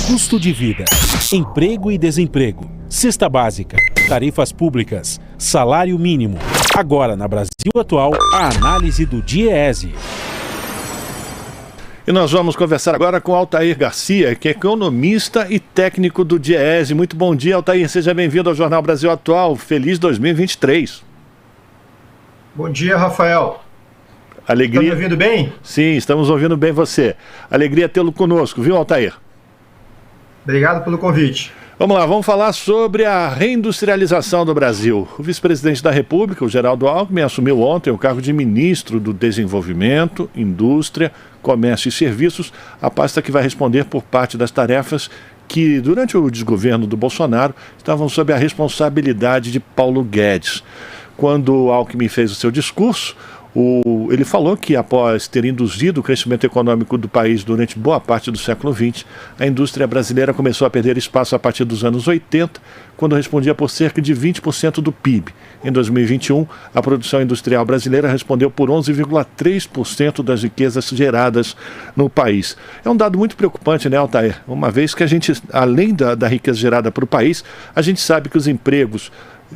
Custo de vida, emprego e desemprego, cesta básica, tarifas públicas, salário mínimo. Agora, na Brasil Atual, a análise do DIEESE. E nós vamos conversar agora com Altair Garcia, que é economista e técnico do DIEESE. Muito bom dia, Altair. Seja bem-vindo ao Jornal Brasil Atual. Feliz 2023. Bom dia, Rafael. Alegria. Está me ouvindo bem? Sim, estamos ouvindo bem você. Alegria tê-lo conosco, viu, Altair? Obrigado pelo convite. Vamos lá, vamos falar sobre a reindustrialização do Brasil. O vice-presidente da República, o Geraldo Alckmin, assumiu ontem o cargo de ministro do Desenvolvimento, Indústria, Comércio e Serviços, a pasta que vai responder por parte das tarefas que, durante o desgoverno do Bolsonaro, estavam sob a responsabilidade de Paulo Guedes. Quando Alckmin fez o seu discurso, ele falou que, após ter induzido o crescimento econômico do país durante boa parte do século XX, a indústria brasileira começou a perder espaço a partir dos anos 80, quando respondia por cerca de 20% do PIB. Em 2021, a produção industrial brasileira respondeu por 11,3% das riquezas geradas no país. É um dado muito preocupante, né, Altair? Uma vez que a gente, além da riqueza gerada para o país, a gente sabe que os empregos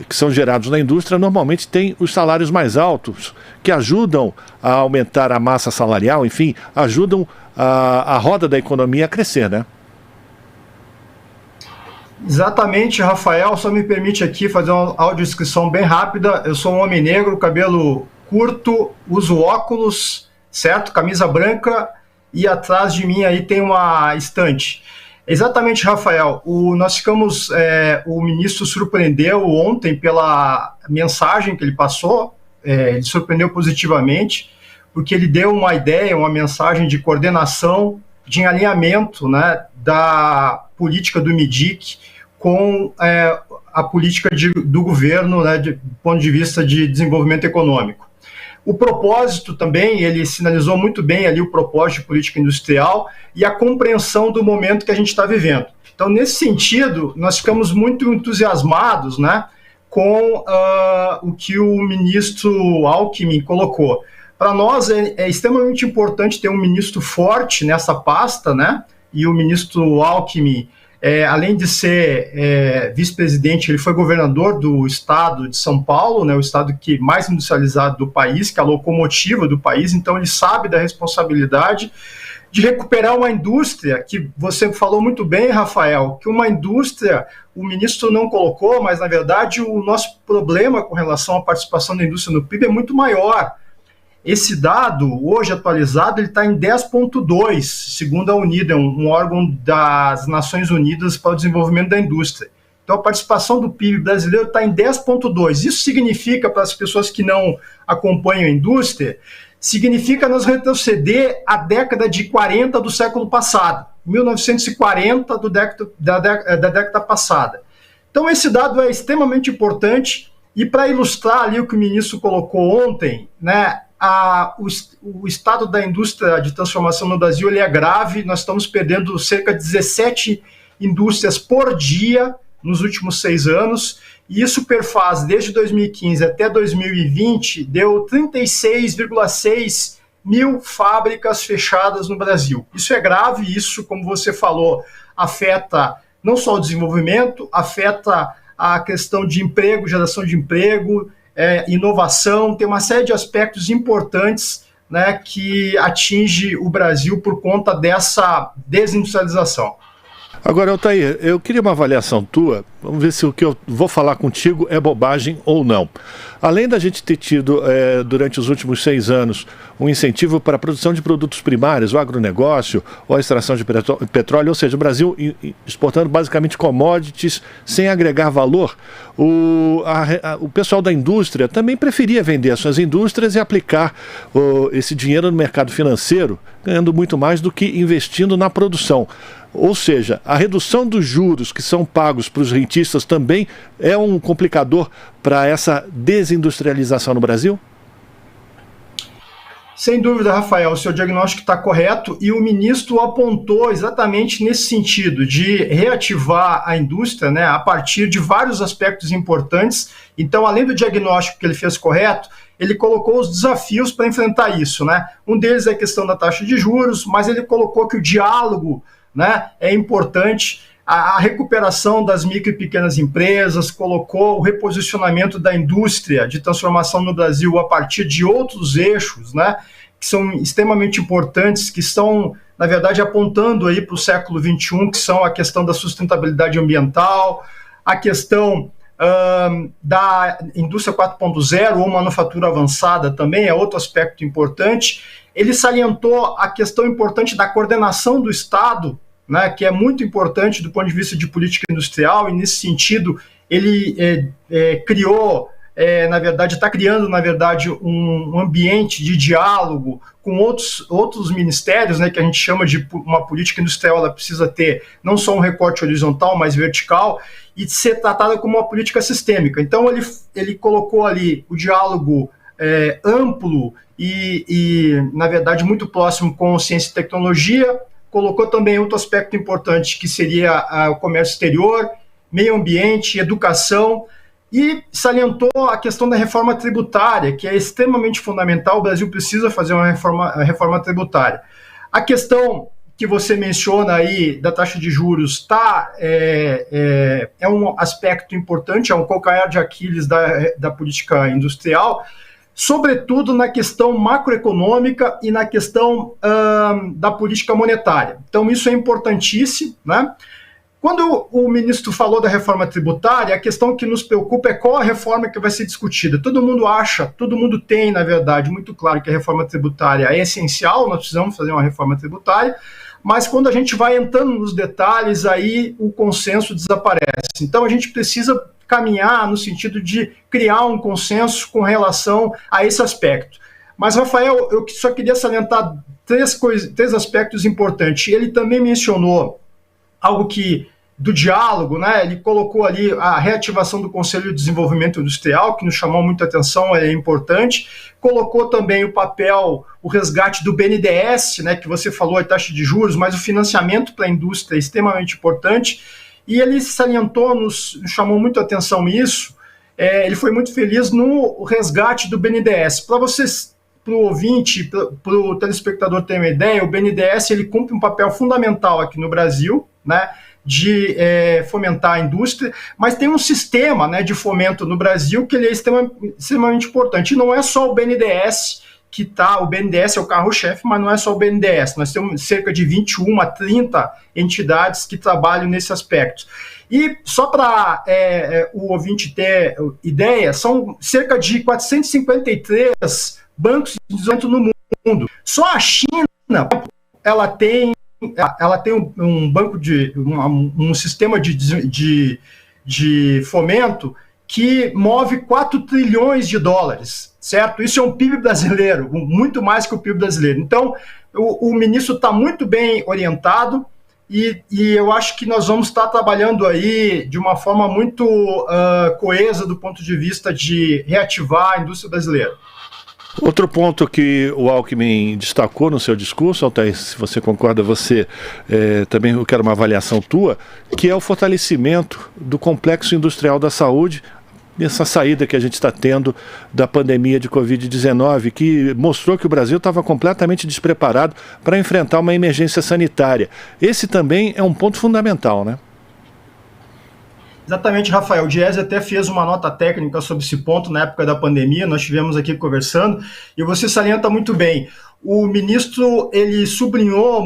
que são gerados na indústria normalmente têm os salários mais altos, que ajudam a aumentar a massa salarial, enfim, ajudam a roda da economia a crescer, né? Exatamente, Rafael. Só me permite aqui fazer uma audiodescrição bem rápida. Eu sou um homem negro, cabelo curto, uso óculos, certo? Camisa branca, e atrás de mim aí tem uma estante. Exatamente, Rafael. O ministro surpreendeu ontem pela mensagem que ele passou, ele surpreendeu positivamente, porque ele deu uma ideia, uma mensagem de coordenação, de alinhamento, né, da política do MIDIC com a política do governo, né, do ponto de vista de desenvolvimento econômico. O propósito também, ele sinalizou muito bem ali o propósito de política industrial e a compreensão do momento que a gente está vivendo. Então, nesse sentido, nós ficamos muito entusiasmados, né, com o que o ministro Alckmin colocou. Para nós é extremamente importante ter um ministro forte nessa pasta, né, e o ministro Alckmin, além de ser vice-presidente, ele foi governador do estado de São Paulo, né, o estado mais industrializado do país, que é a locomotiva do país, então ele sabe da responsabilidade de recuperar uma indústria, que você falou muito bem, Rafael, que uma indústria, o ministro não colocou, mas na verdade o nosso problema com relação à participação da indústria no PIB é muito maior. Esse dado, hoje atualizado, ele está em 10,2, segundo a UNIDA, um órgão das Nações Unidas para o Desenvolvimento da Indústria. Então, a participação do PIB brasileiro está em 10,2. Isso significa, para as pessoas que não acompanham a indústria, significa nós retroceder à década de 40 do século passado, 1940 da década passada. Então, esse dado é extremamente importante, e para ilustrar ali o que o ministro colocou ontem, né, o estado da indústria de transformação no Brasil ele é grave. Nós estamos perdendo cerca de 17 indústrias por dia nos últimos 6 anos, e isso perfaz desde 2015 até 2020, deu 36,6 mil fábricas fechadas no Brasil. Isso é grave, isso, como você falou, afeta não só o desenvolvimento, afeta a questão de emprego, geração de emprego, inovação, tem uma série de aspectos importantes, né, que atinge o Brasil por conta dessa desindustrialização. Agora, Altair, eu queria uma avaliação tua, vamos ver se o que eu vou falar contigo é bobagem ou não. Além da gente ter tido, durante os últimos 6 anos, um incentivo para a produção de produtos primários, o agronegócio, ou a extração de petróleo, ou seja, o Brasil exportando basicamente commodities sem agregar valor, o pessoal da indústria também preferia vender as suas indústrias e aplicar esse dinheiro no mercado financeiro, ganhando muito mais do que investindo na produção. Ou seja, a redução dos juros que são pagos para os rentistas também é um complicador para essa desindustrialização no Brasil? Sem dúvida, Rafael, o seu diagnóstico está correto, e o ministro apontou exatamente nesse sentido, de reativar a indústria, né, a partir de vários aspectos importantes. Então, além do diagnóstico que ele fez correto, ele colocou os desafios para enfrentar isso, né? Um deles é a questão da taxa de juros, mas ele colocou que o diálogo né, é importante. A recuperação das micro e pequenas empresas, colocou o reposicionamento da indústria de transformação no Brasil a partir de outros eixos, né, que são extremamente importantes, que estão, na verdade, apontando aí para o século XXI, que são a questão da sustentabilidade ambiental, a questão da indústria 4.0 ou manufatura avançada também é outro aspecto importante. Ele salientou a questão importante da coordenação do Estado, né, que é muito importante do ponto de vista de política industrial, e nesse sentido ele criou, na verdade, está criando, na verdade, um ambiente de diálogo com outros ministérios, né, que a gente chama de uma política industrial. Ela precisa ter não só um recorte horizontal, mas vertical, e ser tratada como uma política sistêmica. Então ele colocou ali o diálogo amplo e, na verdade, muito próximo com ciência e tecnologia. Colocou também outro aspecto importante, que seria o comércio exterior, meio ambiente, educação, e salientou a questão da reforma tributária, que é extremamente fundamental. O Brasil precisa fazer uma reforma tributária. A questão que você menciona aí da taxa de juros é um aspecto importante, é um calcanhar de Aquiles da política industrial, sobretudo na questão macroeconômica e na questão da política monetária. Então, isso é importantíssimo, né? Quando o ministro falou da reforma tributária, a questão que nos preocupa é qual a reforma que vai ser discutida. Todo mundo tem, na verdade, muito claro que a reforma tributária é essencial, nós precisamos fazer uma reforma tributária, mas quando a gente vai entrando nos detalhes, aí o consenso desaparece. Então, a gente precisa caminhar no sentido de criar um consenso com relação a esse aspecto. Mas, Rafael, eu só queria salientar três aspectos importantes. Ele também mencionou algo do diálogo, né? Ele colocou ali a reativação do Conselho de Desenvolvimento Industrial, que nos chamou muita atenção, é importante. Colocou também o papel, o resgate do BNDES, né, que você falou, a taxa de juros, mas o financiamento para a indústria é extremamente importante. E ele salientou, nos chamou muito a atenção isso, ele foi muito feliz no resgate do BNDES. Para vocês, para o ouvinte, para o telespectador ter uma ideia, o BNDES ele cumpre um papel fundamental aqui no Brasil, né, de fomentar a indústria, mas tem um sistema, né, de fomento no Brasil que ele é extremamente importante. E não é só o BNDES o BNDES é o carro-chefe, mas não é só o BNDES. Nós temos cerca de 21 a 30 entidades que trabalham nesse aspecto. E só para o ouvinte ter ideia, são cerca de 453 bancos de desenvolvimento no mundo. Só a China, ela tem um banco um sistema de fomento que move 4 trilhões de dólares, certo? Isso é um PIB brasileiro, muito mais que o PIB brasileiro. Então, o ministro está muito bem orientado e eu acho que nós vamos estar trabalhando aí de uma forma muito coesa do ponto de vista de reativar a indústria brasileira. Outro ponto que o Alckmin destacou no seu discurso, Altair, se você concorda, também eu quero uma avaliação tua, que é o fortalecimento do complexo industrial da saúde, essa saída que a gente está tendo da pandemia de Covid-19, que mostrou que o Brasil estava completamente despreparado para enfrentar uma emergência sanitária. Esse também é um ponto fundamental, né? Exatamente, Rafael. O Diese até fez uma nota técnica sobre esse ponto na época da pandemia, nós estivemos aqui conversando, e você salienta muito bem. O ministro, ele sublinhou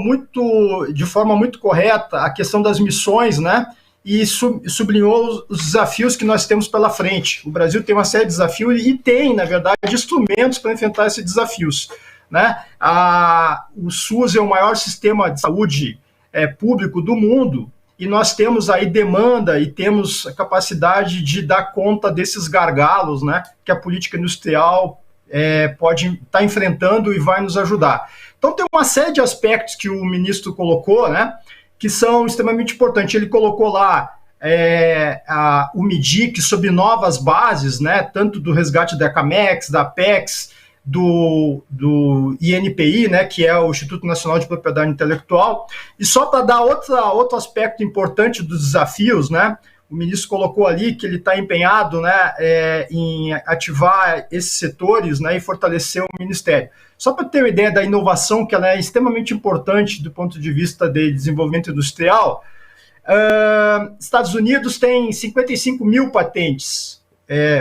de forma muito correta a questão das missões, né? E sublinhou os desafios que nós temos pela frente. O Brasil tem uma série de desafios e tem, na verdade, instrumentos para enfrentar esses desafios, né? O SUS é o maior sistema de saúde público do mundo, e nós temos aí demanda e temos a capacidade de dar conta desses gargalos, né, que a política industrial pode estar enfrentando e vai nos ajudar. Então tem uma série de aspectos que o ministro colocou, né, que são extremamente importantes. Ele colocou lá o MIDIC sob novas bases, né, tanto do resgate da Camex, da Apex, do INPI, né, que é o Instituto Nacional de Propriedade Intelectual. E só para dar outro aspecto importante dos desafios, né, o ministro colocou ali que ele está empenhado, né, em ativar esses setores, né, e fortalecer o Ministério. Só para ter uma ideia da inovação, que ela é extremamente importante do ponto de vista de desenvolvimento industrial, Estados Unidos tem 55 mil patentes,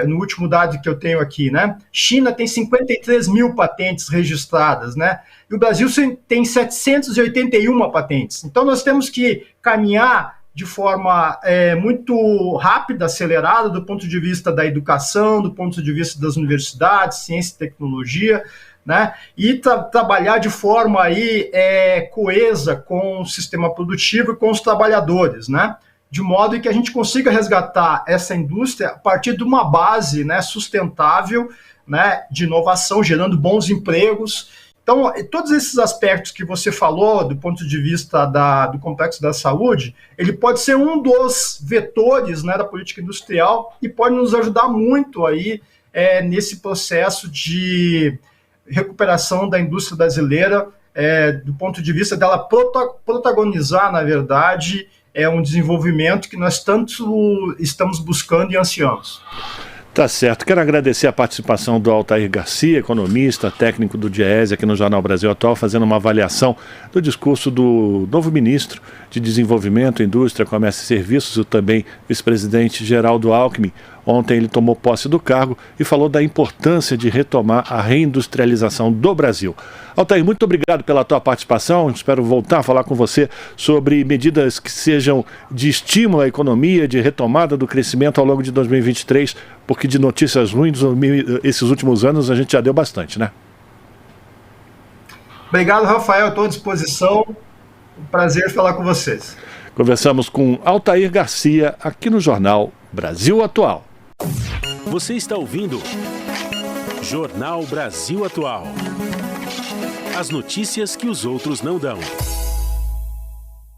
no último dado que eu tenho aqui, né? China tem 53 mil patentes registradas, né? E o Brasil tem 781 patentes. Então nós temos que caminhar de forma muito rápida, acelerada, do ponto de vista da educação, do ponto de vista das universidades, ciência e tecnologia, né? E trabalhar de forma aí, coesa com o sistema produtivo e com os trabalhadores, né? De modo que a gente consiga resgatar essa indústria a partir de uma base, né, sustentável, né, de inovação, gerando bons empregos. Então, todos esses aspectos que você falou do ponto de vista do complexo da saúde, ele pode ser um dos vetores, né, da política industrial e pode nos ajudar muito aí nesse processo de recuperação da indústria brasileira, do ponto de vista dela protagonizar, na verdade, um desenvolvimento que nós tanto estamos buscando e ansiamos. Tá certo. Quero agradecer a participação do Altair Garcia, economista, técnico do DIEESE, aqui no Jornal Brasil Atual, fazendo uma avaliação do discurso do novo ministro de Desenvolvimento, Indústria, Comércio e Serviços, e também vice-presidente Geraldo Alckmin. Ontem ele tomou posse do cargo e falou da importância de retomar a reindustrialização do Brasil. Altair, muito obrigado pela tua participação. Espero voltar a falar com você sobre medidas que sejam de estímulo à economia, de retomada do crescimento ao longo de 2023, porque de notícias ruins esses últimos anos a gente já deu bastante, né? Obrigado, Rafael. Estou à disposição. Um prazer falar com vocês. Conversamos com Altair Garcia aqui no Jornal Brasil Atual. Você está ouvindo Jornal Brasil Atual. As notícias que os outros não dão.